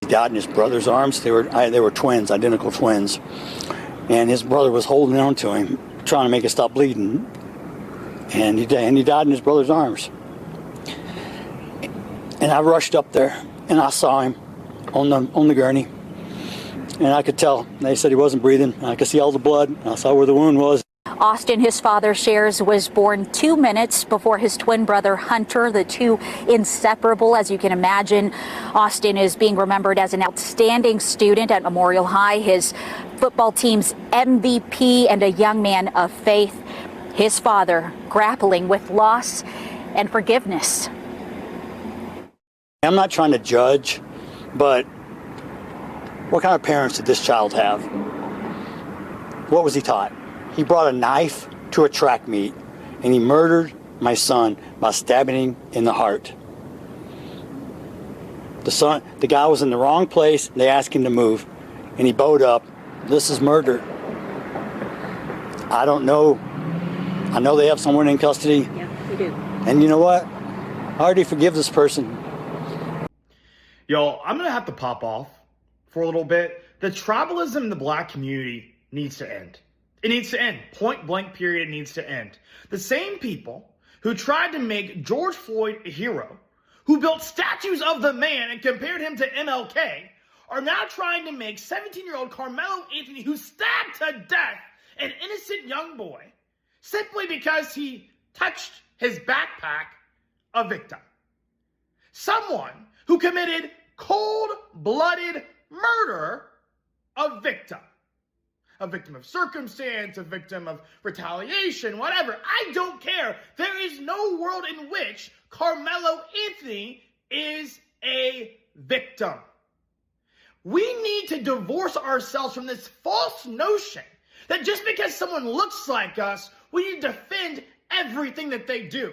died in his brother's arms. They were twins, identical twins. And his brother was holding on to him, trying to make it stop bleeding. And he died in his brother's arms. And I rushed up there, and I saw him on the gurney. And I could tell. They said he wasn't breathing. I could see all the blood. I saw where the wound was. Austin, his father shares, was born 2 minutes before his twin brother Hunter, the two inseparable, as you can imagine. Austin is being remembered as an outstanding student at Memorial High, his football team's MVP, and a young man of faith. His father grappling with loss and forgiveness. I'm not trying to judge, but what kind of parents did this child have? What was he taught? He brought a knife to a track meet, and he murdered my son by stabbing him in the heart. The guy was in the wrong place. They asked him to move, and he bowed up. This is murder. I don't know. I know they have someone in custody. Yeah, we do. And you know what? I already forgive this person. Yo, I'm going to have to pop off for a little bit. The tribalism in the black community needs to end. It needs to end. Point blank period, it needs to end. The same people who tried to make George Floyd a hero, who built statues of the man and compared him to MLK, are now trying to make 17-year-old Karmelo Anthony, who stabbed to death an innocent young boy, simply because he touched his backpack, a victim. Someone who committed cold-blooded murder, a victim. A victim of circumstance, a victim of retaliation, whatever. I don't care. There is no world in which Karmelo Anthony is a victim. We need to divorce ourselves from this false notion that just because someone looks like us, we need to defend everything that they do.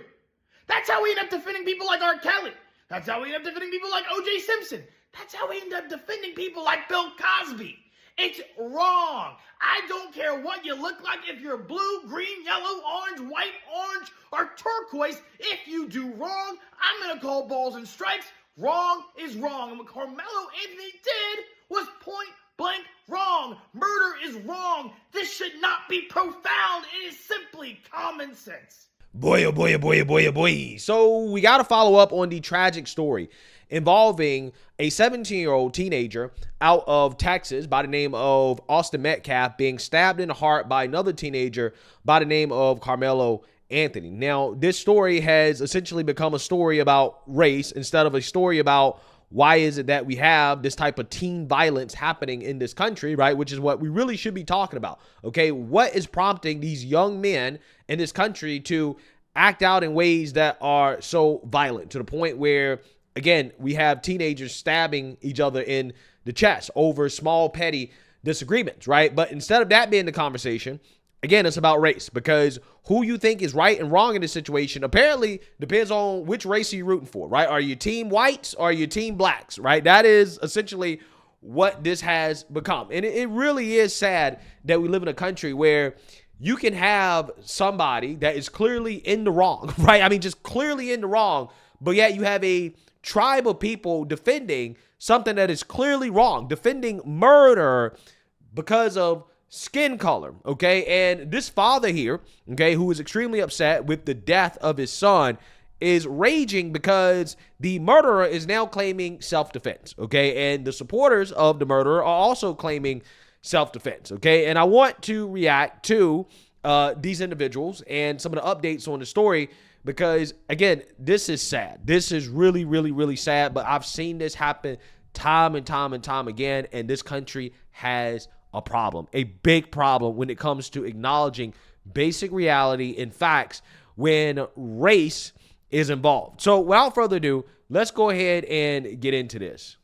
That's how we end up defending people like R. Kelly. That's how we end up defending people like O.J. Simpson. That's how we end up defending people like Bill Cosby. It's wrong. I don't care what you look like, if you're blue, green, yellow, orange, white, orange, or turquoise. If you do wrong, I'm going to call balls and strikes. Wrong is wrong. And what Karmelo Anthony did was point blank wrong. Murder is wrong. This should not be profound. It is simply common sense. Boy, oh boy, oh boy, oh boy, oh boy. So we got to follow up on the tragic story involving a 17-year-old teenager out of Texas by the name of Austin Metcalf being stabbed in the heart by another teenager by the name of Karmelo Anthony. Now, this story has essentially become a story about race instead of a story about why is it that we have this type of teen violence happening in this country, right? Which is what we really should be talking about, okay? What is prompting these young men in this country to act out in ways that are so violent to the point where, again, we have teenagers stabbing each other in the chest over small, petty disagreements, right? But instead of that being the conversation, again, it's about race, because who you think is right and wrong in this situation apparently depends on which race are you rooting for, right? Are you team whites or are you team blacks, right? That is essentially what this has become. And it really is sad that we live in a country where you can have somebody that is clearly in the wrong, right? I mean, just clearly in the wrong, but yet you have a tribe of people defending something that is clearly wrong, defending murder because of skin color, okay? And this father here, okay, who is extremely upset with the death of his son, is raging because the murderer is now claiming self-defense, okay? And the supporters of the murderer are also claiming self-defense, okay? And I want to react to these individuals and some of the updates on the story because, again, this is sad. This is really, really, really sad, but I've seen this happen time and time and time again, and this country has a problem, a big problem when it comes to acknowledging basic reality and facts when race is involved. So without further ado, let's go ahead and get into this.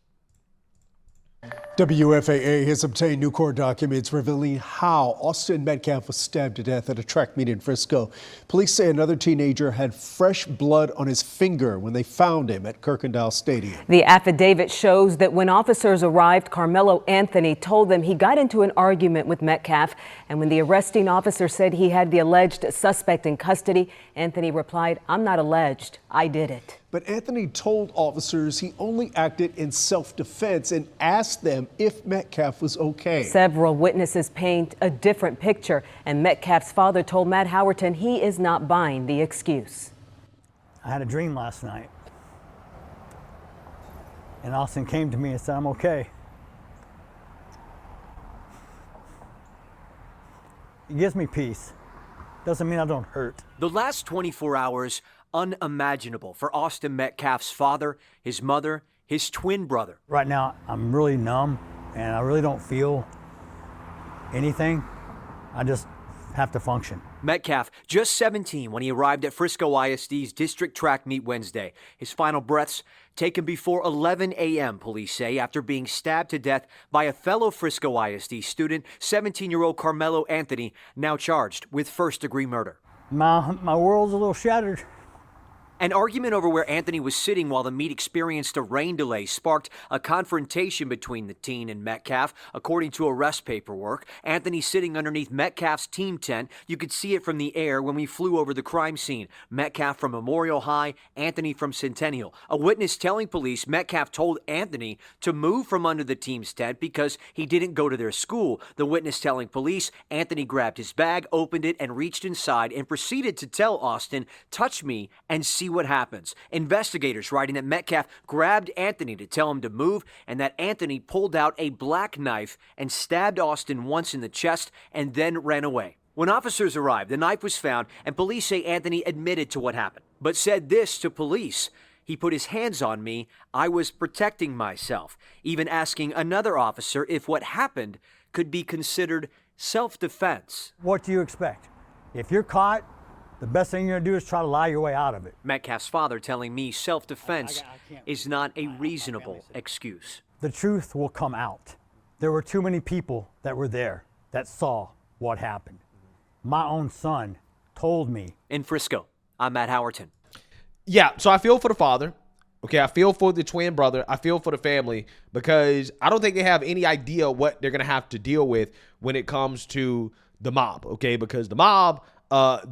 WFAA has obtained new court documents revealing how Austin Metcalf was stabbed to death at a track meet in Frisco. Police say another teenager had fresh blood on his finger when they found him at Kirkendall Stadium. The affidavit shows that when officers arrived, Karmelo Anthony told them he got into an argument with Metcalf, and when the arresting officer said he had the alleged suspect in custody, Anthony replied, "I'm not alleged, I did it." But Anthony told officers he only acted in self-defense and asked them if Metcalf was okay. Several witnesses paint a different picture, and Metcalf's father told Matt Howerton he is not buying the excuse. I had a dream last night, and Austin came to me and said, "I'm okay." It gives me peace. Doesn't mean I don't hurt. The last 24 hours, unimaginable for Austin Metcalf's father, his mother, his twin brother. Right now, I'm really numb, and I really don't feel anything. I just have to function. Metcalf, just 17 when he arrived at Frisco ISD's district track meet Wednesday. His final breaths taken before 11 a.m., police say, after being stabbed to death by a fellow Frisco ISD student, 17-year-old Karmelo Anthony, now charged with first-degree murder. My world's a little shattered. An argument over where Anthony was sitting while the meet experienced a rain delay sparked a confrontation between the teen and Metcalf. According to arrest paperwork, Anthony sitting underneath Metcalf's team tent. You could see it from the air when we flew over the crime scene. Metcalf from Memorial High, Anthony from Centennial. A witness telling police Metcalf told Anthony to move from under the team's tent because he didn't go to their school. The witness telling police Anthony grabbed his bag, opened it, and reached inside and proceeded to tell Austin, "Touch me and see what happens." Investigators writing that Metcalf grabbed Anthony to tell him to move and that Anthony pulled out a black knife and stabbed Austin once in the chest and then ran away. When officers arrived, the knife was found and police say Anthony admitted to what happened, but said this to police: "He put his hands on me. I was protecting myself," even asking another officer if what happened could be considered self-defense. What do you expect? If you're caught, the best thing you're gonna do is try to lie your way out of it. Metcalf's father telling me self-defense is not a reasonable excuse. The truth will come out. There were too many people that were there that saw what happened. My own son told me. In Frisco, I'm Matt Howerton. Yeah, so I feel for the father. Okay, I feel for the twin brother. I feel for the family because I don't think they have any idea what they're going to have to deal with when it comes to the mob, okay? Because the mob,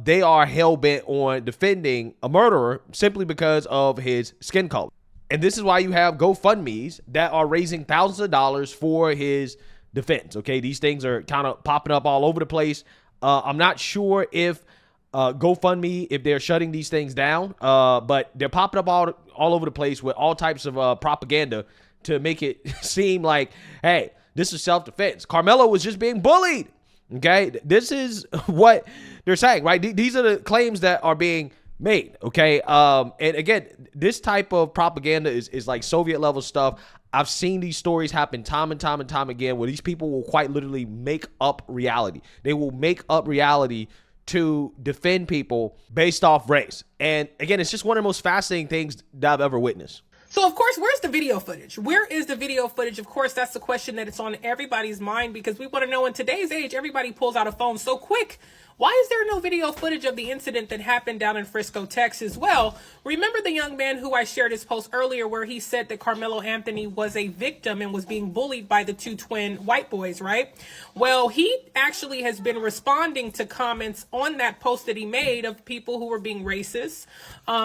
they are hell-bent on defending a murderer simply because of his skin color. And this is why you have GoFundMes that are raising thousands of dollars for his defense, okay? These things are kind of popping up all over the place. I'm not sure if GoFundMe, if they're shutting these things down, but they're popping up all over the place with all types of propaganda to make it seem like, hey, this is self-defense. Karmelo was just being bullied. Okay, this is what they're saying, right? These are the claims that are being made, okay? And again, this type of propaganda is like Soviet level stuff. I've seen these stories happen time and time and time again where these people will quite literally make up reality. They will make up reality to defend people based off race. And again, it's just one of the most fascinating things that I've ever witnessed. So, of course, where's the video footage? Where is the video footage? Of course, that's the question that it's on everybody's mind because we want to know in today's age, everybody pulls out a phone so quick. Why is there no video footage of the incident that happened down in Frisco, Texas? Well, remember the young man who I shared his post earlier where he said that Karmelo Anthony was a victim and was being bullied by the two twin white boys, right? Well, he actually has been responding to comments on that post that he made of people who were being racist,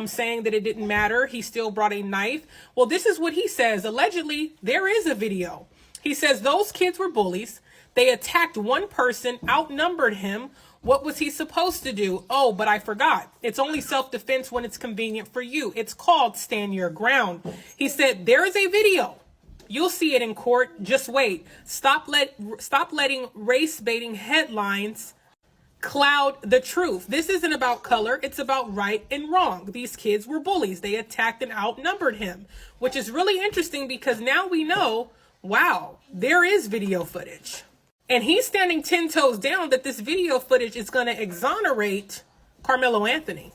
saying that it didn't matter. He still brought a knife. Well, this is what he says. Allegedly, there is a video. He says those kids were bullies. They attacked one person, outnumbered him. What was he supposed to do? Oh, but I forgot. It's only self-defense when it's convenient for you. It's called stand your ground. He said, there is a video. You'll see it in court. Just wait. Stop letting race-baiting headlines cloud the truth. This isn't about color. It's about right and wrong. These kids were bullies. They attacked and outnumbered him, which is really interesting because now we know, wow, there is video footage. And he's standing 10 toes down that this video footage is going to exonerate Karmelo Anthony.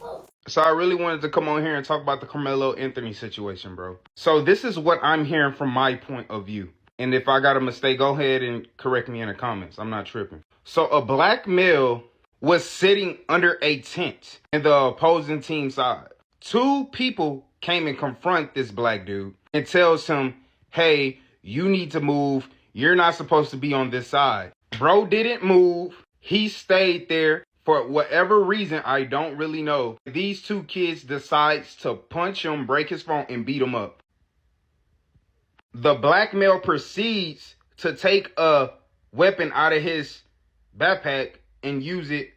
So I really wanted to come on here and talk about the Karmelo Anthony situation, bro. So this is what I'm hearing from my point of view. And if I got a mistake, go ahead and correct me in the comments. I'm not tripping. So a black male was sitting under a tent in the opposing team side. Two people came and confront this black dude and tells him, hey, you need to move. You're not supposed to be on this side. Bro didn't move. He stayed there for whatever reason. I don't really know. These two kids decides to punch him, break his phone, and beat him up. The black male proceeds to take a weapon out of his backpack and use it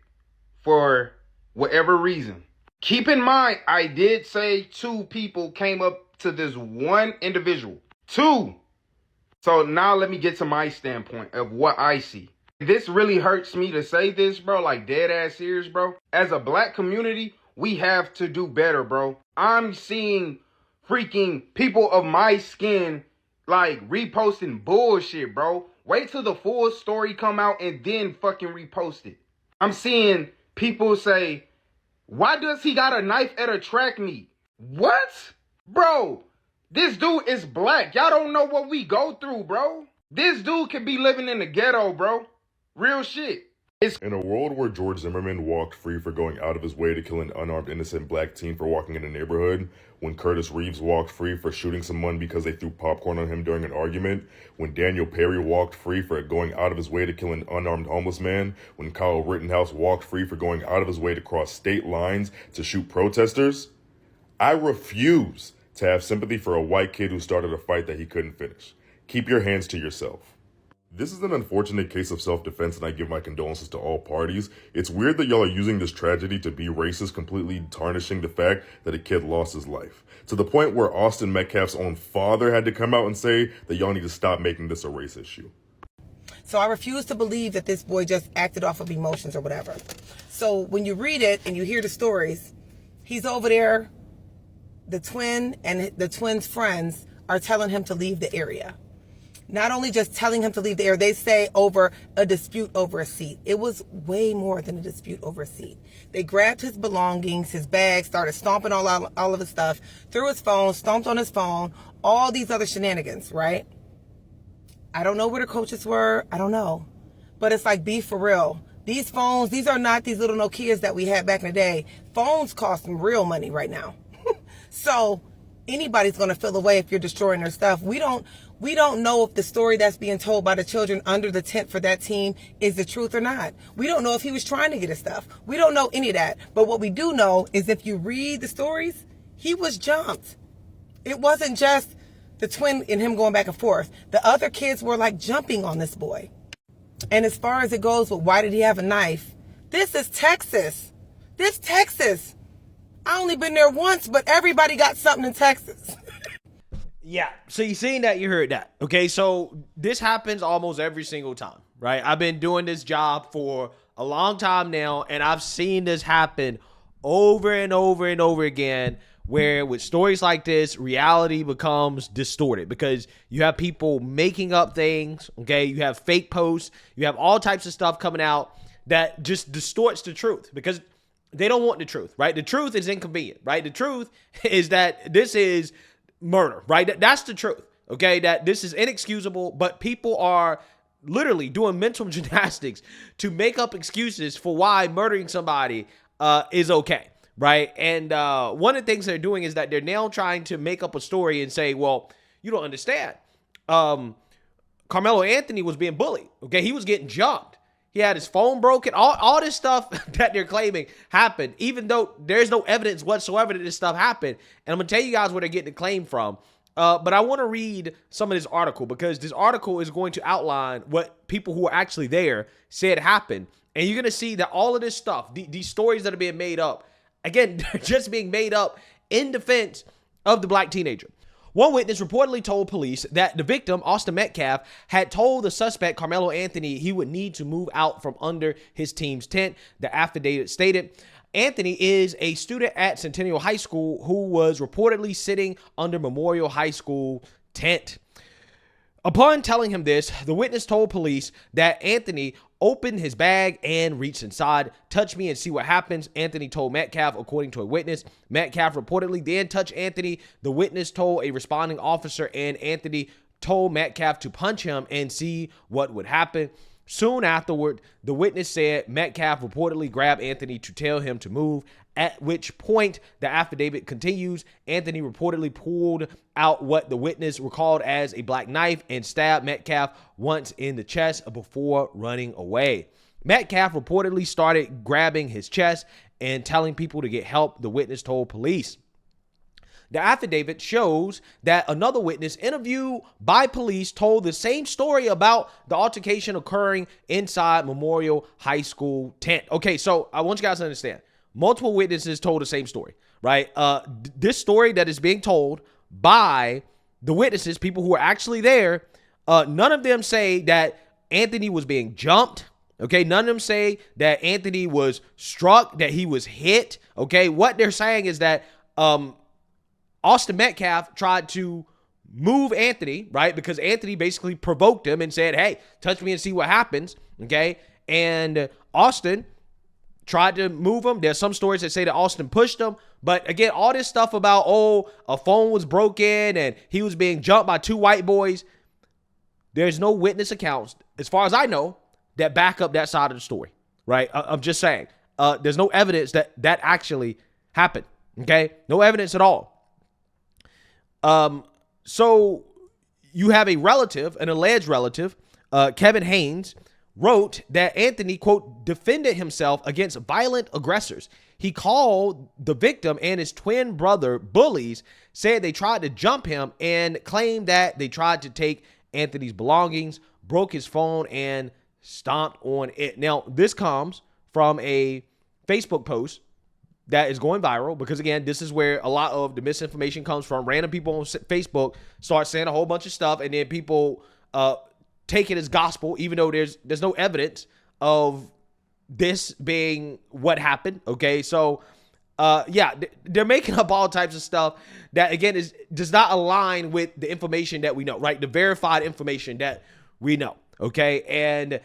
for whatever reason. Keep in mind, I did say two people came up to this one individual. Two. So now let me get to my standpoint of what I see. This really hurts me to say this, bro, like dead ass serious, bro. As a black community, we have to do better, bro. I'm seeing freaking people of my skin like reposting bullshit, bro. Wait till the full story come out and then fucking repost it. I'm seeing people say, why does he got a knife at a track meet? What? Bro, this dude is black. Y'all don't know what we go through, bro. This dude could be living in the ghetto, bro. Real shit. In a world where George Zimmerman walked free for going out of his way to kill an unarmed innocent black teen for walking in a neighborhood, when Curtis Reeves walked free for shooting someone because they threw popcorn on him during an argument, when Daniel Perry walked free for going out of his way to kill an unarmed homeless man, when Kyle Rittenhouse walked free for going out of his way to cross state lines to shoot protesters, I refuse to have sympathy for a white kid who started a fight that he couldn't finish. Keep your hands to yourself. This is an unfortunate case of self-defense, and I give my condolences to all parties. It's weird that y'all are using this tragedy to be racist, completely tarnishing the fact that a kid lost his life. To the point where Austin Metcalf's own father had to come out and say that y'all need to stop making this a race issue. So I refuse to believe that this boy just acted off of emotions or whatever. So when you read it and you hear the stories, he's over there, the twin and the twin's friends are telling him to leave the area. Not only just telling him to leave the area, they say over a dispute over a seat. It was way more than a dispute over a seat. They grabbed his belongings, his bag, started stomping all of his stuff, threw his phone, stomped on his phone, all these other shenanigans, right? I don't know where the coaches were. I don't know. But it's like, be for real. These phones, these are not these little Nokias that we had back in the day. Phones cost some real money right now. So anybody's going to feel away if you're destroying their stuff. We don't know if the story that's being told by the children under the tent for that team is the truth or not. We don't know if he was trying to get his stuff. We don't know any of that. But what we do know is if you read the stories, he was jumped. It wasn't just the twin and him going back and forth. The other kids were like jumping on this boy. And as far as it goes with why did he have a knife, this is Texas. This Texas. I only been there once, but everybody got something in Texas. Yeah, so you seen that, you heard that. Okay, so this happens almost every single time, right? I've been doing this job for a long time now, and I've seen this happen over and over and over again, where with stories like this, reality becomes distorted because you have people making up things, okay? You have fake posts, you have all types of stuff coming out that just distorts the truth because they don't want the truth, right? The truth is inconvenient, right? The truth is that this is murder, right? That's the truth, okay? That this is inexcusable, but people are literally doing mental gymnastics to make up excuses for why murdering somebody is okay, right? And one of the things they're doing is that they're now trying to make up a story and say, well, you don't understand. Karmelo Anthony was being bullied, okay? He was getting jumped. He had his phone broken. All this stuff that they're claiming happened, even though there's no evidence whatsoever that this stuff happened. And I'm going to tell you guys where they're getting the claim from. But I want to read some of this article because this article is going to outline what people who are actually there said happened. And you're going to see that all of this stuff, these stories that are being made up, again, they're just being made up in defense of the black teenager. One witness reportedly told police that the victim, Austin Metcalf, had told the suspect, Karmelo Anthony, he would need to move out from under his team's tent. The affidavit stated, Anthony is a student at Centennial High School who was reportedly sitting under Memorial High School tent. Upon telling him this, the witness told police that Anthony opened his bag and reached inside. Touch me and see what happens, Anthony told Metcalf, according to a witness. Metcalf reportedly then touched Anthony. The witness told a responding officer, and Anthony told Metcalf to punch him and see what would happen. Soon afterward, the witness said Metcalf reportedly grabbed Anthony to tell him to move, at which point the affidavit continues. Anthony reportedly pulled out what the witness recalled as a black knife and stabbed Metcalf once in the chest before running away. Metcalf reportedly started grabbing his chest and telling people to get help, the witness told police. The affidavit shows that another witness interviewed by police told the same story about the altercation occurring inside Memorial High School tent. Okay, so I want you guys to understand. Multiple witnesses told the same story, right? This story that is being told by the witnesses, people who are actually there, none of them say that Anthony was being jumped. Okay, none of them say that Anthony was struck, that he was hit. Okay, what they're saying is that Austin Metcalf tried to move Anthony, right? Because Anthony basically provoked him and said, hey, touch me and see what happens, okay? And Austin tried to move him. There's some stories that say that Austin pushed him. But again, all this stuff about, oh, a phone was broken and he was being jumped by two white boys, there's no witness accounts, as far as I know, that back up that side of the story, right? I'm just saying. There's no evidence that that actually happened, okay? No evidence at all. So you have a relative, an alleged relative, Kevin Haynes, wrote that Anthony, quote, defended himself against violent aggressors. He called the victim and his twin brother bullies, said they tried to jump him, and claimed that they tried to take Anthony's belongings, broke his phone, and stomped on it. Now, this comes from a Facebook post that is going viral because, again, this is where a lot of the misinformation comes from. Random people on Facebook start saying a whole bunch of stuff, and then people take it as gospel, even though there's no evidence of this being what happened. Okay, so yeah, they're making up all types of stuff that, again, does not align with the information that we know, right? The verified information that we know. Okay, and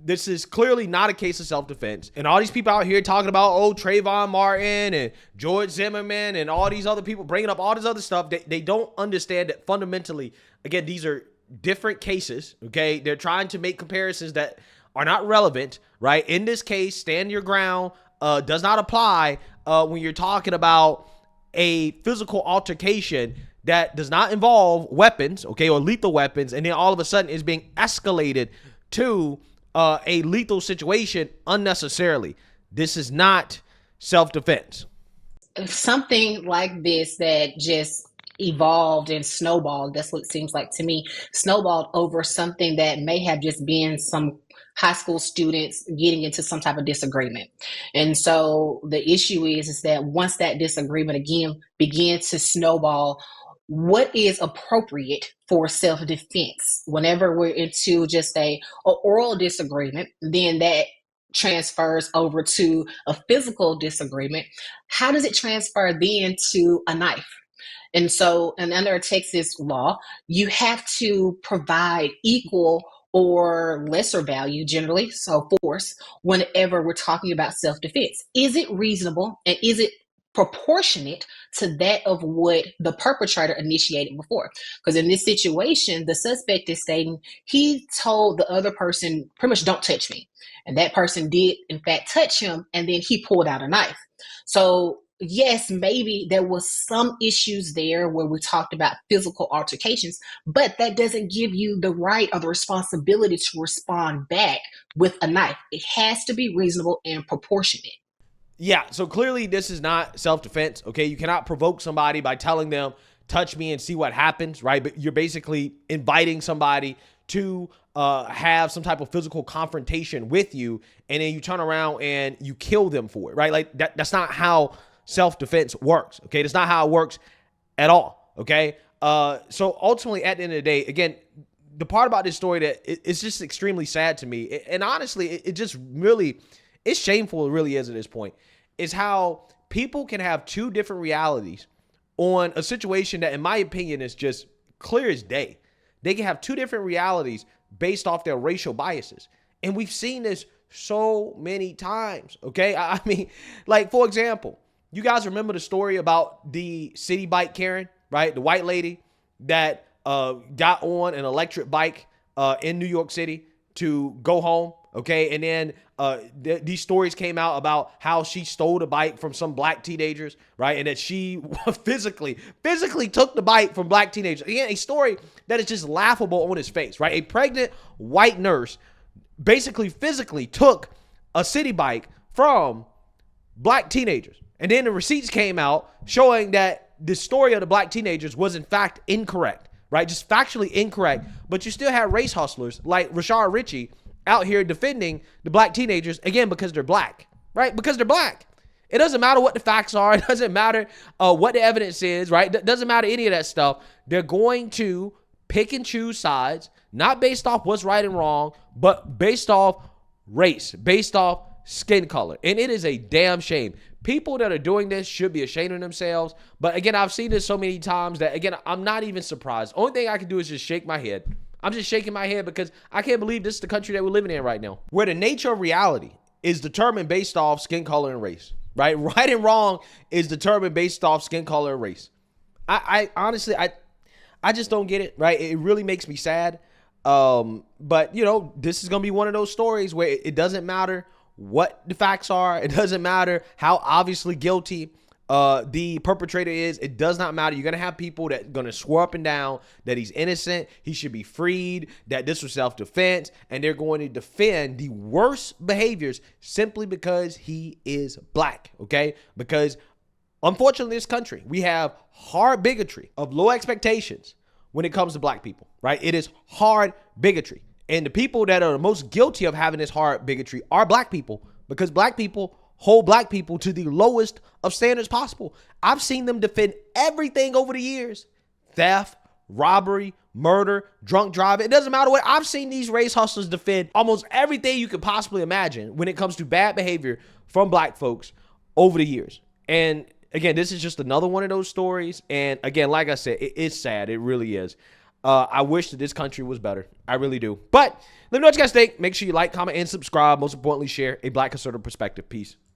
this is clearly not a case of self-defense. And all these people out here talking about, oh, Trayvon Martin and George Zimmerman and all these other people bringing up all this other stuff, they don't understand that fundamentally, again, these are different cases, okay? They're trying to make comparisons that are not relevant, right? In this case, stand your ground does not apply when you're talking about a physical altercation that does not involve weapons, okay, or lethal weapons, and then all of a sudden is being escalated to a lethal situation unnecessarily. This is not self-defense. Something like this that just evolved and snowballed, that's what it seems like to me, snowballed over something that may have just been some high school students getting into some type of disagreement. And so the issue is that once that disagreement again begins to snowball, what is appropriate for self-defense? Whenever we're into just a oral disagreement, then that transfers over to a physical disagreement. How does it transfer then to a knife? And so, and under Texas law, you have to provide equal or lesser value, generally, so force, whenever we're talking about self-defense. Is it reasonable and is it proportionate to that of what the perpetrator initiated before? Because in this situation, the suspect is stating he told the other person pretty much, don't touch me. And that person did, in fact, touch him, and then he pulled out a knife. So yes, maybe there was some issues there where we talked about physical altercations, but that doesn't give you the right or the responsibility to respond back with a knife. It has to be reasonable and proportionate. Yeah, so clearly this is not self-defense, okay? You cannot provoke somebody by telling them, touch me and see what happens, right? But you're basically inviting somebody to have some type of physical confrontation with you, and then you turn around and you kill them for it, right? Like that's not how self-defense works, okay? That's not how it works at all, okay? So ultimately, at the end of the day, again, the part about this story that it's just extremely sad to me, and honestly, it just really, it's shameful, it really is at this point, is how people can have two different realities on a situation that, in my opinion, is just clear as day. They can have two different realities based off their racial biases. And we've seen this so many times, okay? I mean, like, for example, you guys remember the story about the city bike Karen, right? The white lady that got on an electric bike in New York City to go home. Okay. And then these stories came out about how she stole the bike from some black teenagers, right? And that she physically took the bike from black teenagers. Again, a story that is just laughable on its face, right? A pregnant white nurse basically physically took a city bike from black teenagers. And then the receipts came out showing that the story of the black teenagers was in fact incorrect, right? Just factually incorrect. But you still have race hustlers like Rashard Ritchie out here defending the black teenagers, again, because they're black, right? Because they're black. It doesn't matter what the facts are. It doesn't matter what the evidence is, right? It doesn't matter any of that stuff. They're going to pick and choose sides, not based off what's right and wrong, but based off race, based off skin color. And it is a damn shame. People that are doing this should be ashamed of themselves. But again, I've seen this so many times that, again, I'm not even surprised. Only thing I can do is just shake my head. I'm just shaking my head because I can't believe this is the country that we're living in right now, where the nature of reality is determined based off skin color and race, right? Right and wrong is determined based off skin color and race. I honestly, I just don't get it, right? It really makes me sad. But, you know, this is going to be one of those stories where it doesn't matter what the facts are. It doesn't matter how obviously guilty the perpetrator is. It does not matter. You're going to have people that are going to swear up and down that he's innocent, he should be freed, that this was self-defense, and they're going to defend the worst behaviors simply because he is black, okay? Because unfortunately, in this country, we have hard bigotry of low expectations when it comes to black people, right? It is hard bigotry. And the people that are the most guilty of having this hard bigotry are black people, because black people hold black people to the lowest of standards possible. I've seen them defend everything over the years: theft, robbery, murder, drunk driving. It doesn't matter what. I've seen these race hustlers defend almost everything you could possibly imagine when it comes to bad behavior from black folks over the years. And again, this is just another one of those stories. And again, like I said, it's sad. It really is. I wish that this country was better. I really do. But let me know what you guys think. Make sure you like, comment, and subscribe. Most importantly, share a black conservative perspective. Peace.